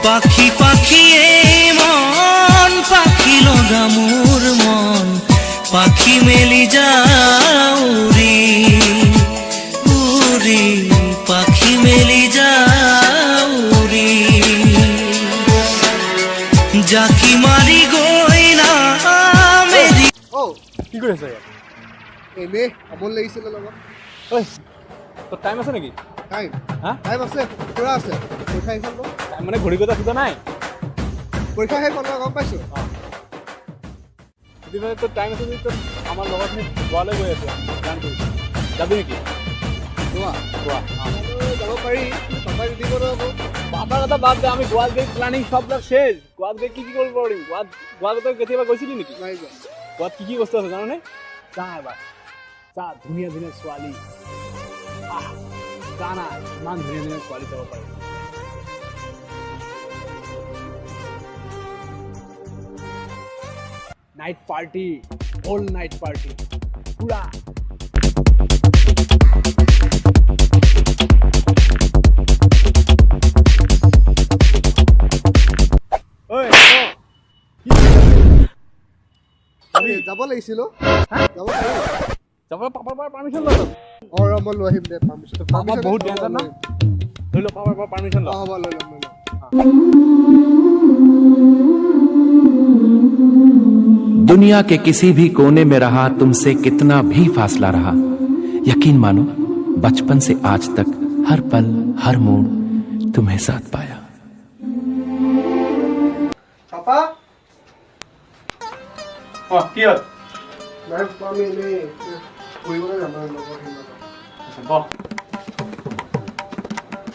পাখি পাখি এই মন পাখি লগা মোৰ মন পাখি মেলি যাও উৰি উৰি পাখি মেলি যাও উৰি জাকি মাৰি গৈ না মেৰি ও কি কৰি আছ ইয়াত এনে আমল লাগিছিল লগত ঐ তো টাইম আছে নেকি টাইম হা টাইম আছে পুৰা আছে পৰীক্ষা এখন ল মানে ঘড়ী কথা সুধা নাই পৰীক্ষা শেষ হ'ল গম পাইছো এতিয়া তো টাইম আছে তো আমাৰ লগত গোৱালৈ গৈ আছে প্লান কৰিছো যাবি নেকি গোৱা গোৱা যাব পাৰি পাপাই যদি কৰে হ'ব পাপাৰ কথা বাদ দে আমি গোৱাত গৈ প্লানিং সববিলাক শেষ গোৱাত গৈ কি কৰিব পাৰিম গোৱাত কেতিয়াবা গৈছিলি নেকি নাই যোৱা গোৱাত কি বস্তু আছে জাননে যা এবাৰ যা ধুনীয়া ধুনীয়া ছোৱালী জানা ইমান ধুনীয়া ধুনীয়া ছোৱালী যাব পাৰি night party all night party পুৰা যাব লাগিছিল যাব পাপাৰ পৰা পাৰ্মিশ্যন ল'ব মই লৈ আহিম দে পাৰ্মিশ্যন পাপা বহুত ডেঞ্জাৰ না লৈ ল পাপাৰ পৰা পাৰ্মিশ্যন ল হ'ব লৈ ল'ম दुनिया के किसी भी कोने में रहा तुमसे कितना भी फासला रहा यकीन मानो बचपन से आज तक हर पल हर मोड़ तुम्हें साथ पाया पापा কি হ'ল নাই আমি এনেই ফুৰিবলৈ যাম লগৰ বহ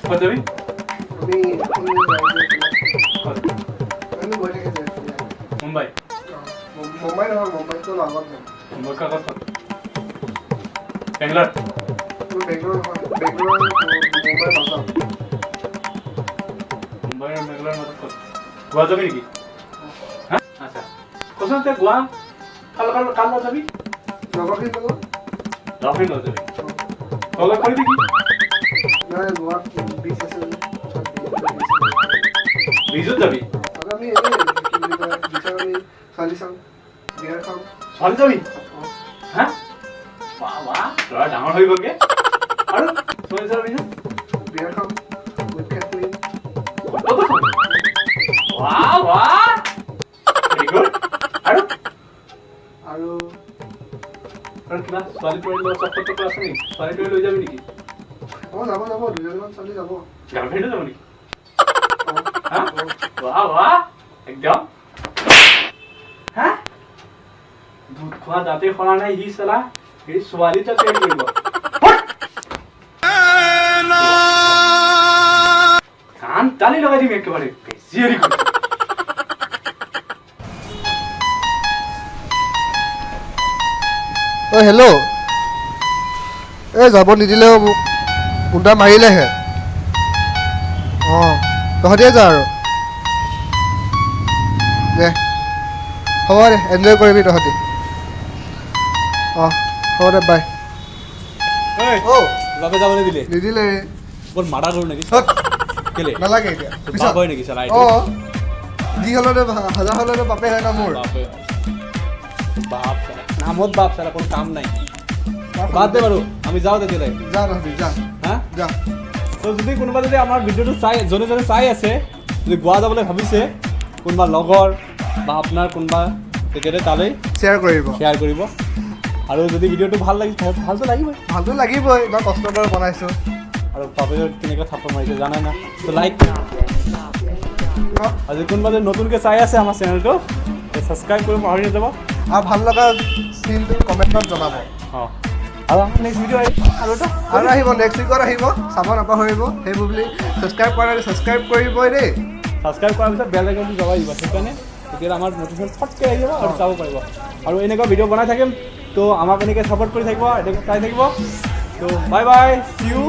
ক'ত যাবি আমি গৈ থাকে মুম্বাই মুম্বাই নহয় মুম্বাইতো লগত যাম মুম্বাই কাগজ ক'ত বেংগলৰ বেংগলৰ মুম্বাই মাজত মুম্বাই আৰু বেংগলৰ মাজত ক'ত গোৱা যাবি নেকি হা আচ্ছা কচোন তই গোৱা কাৰ লগত যাবি লগৰখিনিৰ লগত লগৰখিনিৰ লগত যাবি তলত কৰিবি কি নাই গোৱাত বিচ আছে বিজুত যাবি আমি এনেই কি বুলি কয় বিচাৰ আমি ছোৱালী চাম বিয়াৰ খাম ছোৱালী যাবি হা বাহ বাহ ল'ৰা ডাঙৰ হৈ গ'লগে আৰু ছোৱালী যাবি না বিয়াৰ খাম উইথ কেটলিন বাহ বাহ ভেৰি গুড আৰু আৰু কিবা ছোৱালী তোৱালী লগত চব আছে নেকি ছোৱালী তোৱালী লৈ যাবি নেকি যাব দুজনমান ছোৱালী যাব গাৰ্লফ্ৰেণ্ডো যাব নেকি হা বাহ বাহ একদম হা দুধ খোৱা দাঁতে সৰা নাই সি চালা এই ছোৱালী তাত ট্ৰেইন কৰিব কাণ তালি লগাই দিম একেবাৰে বেছি হেৰি কৰি হেল্ল' এই যাব নিদিলেও মোক উল্টা মাৰিলেহে তহঁতিয়ে যা আৰু দে হ'ব দে এনজয় কৰিবি তহঁতি হ'ব দে বাই লগে যাব নিদিলে নিদিলে বৰ মাৰা কৰো নেকি কেলে নালাগে এতিয়া বাপ হয় নেকি চালা যি হ'লেও হাজাৰ হ'লেও বাপে হয় না মোৰ বাপ চালা নামত বাপ চালা কোনো কাম নাই বাদ দে বাৰু আমি যাওঁ তেতিয়ালৈ যা তহঁতি যা হা যা তো যদি কোনোবা যদি আমাৰ ভিডিঅ'টো চাই জনে জনে চাই আছে যদি গোৱা যাবলৈ ভাবিছে কোনোবা লগৰ বা আপোনাৰ কোনোবা তেতিয়াহ'লে তালৈ শ্বেয়াৰ কৰিব আৰু যদি ভিডিঅ'টো ভাল লাগিছে ভালটো লাগিবই ভালতো লাগিবই ইমান কষ্ট কৰি বনাইছোঁ আৰু বাপেকে কেনেকৈ থাপৰ মাৰিছে জানাই না তো লাইক আৰু কোনোবা যদি নতুনকৈ চাই আছে আমাৰ চেনেলটো ছাবস্ক্ৰাইব কৰিব পাহৰি নাযাব আৰু ভাল লগা চিনটো কমেণ্টত জনাব আৰু আমাৰ নেক্সট ভিডিঅ' আৰু আহিব নেক্সট উইকত আহিব চাব নাপাহৰিব সেইবোৰ বুলি ছাবস্ক্ৰাইব কৰিবই দেই ছাবস্ক্ৰাইব কৰাৰ পিছত বেল আইকনটো দবাই দিব সেইকাৰণে তেতিয়া আমাৰ নটিফিকেশ্যন ফটকৈ আহি যাব আৰু চাব পাৰিব আৰু এনেকুৱা ভিডিঅ' বনাই থাকিম তো আমাক এনেকৈ ছাপোৰ্ট কৰি থাকিব এনেকৈ চাই থাকিব তো বাই বাই চি ইউ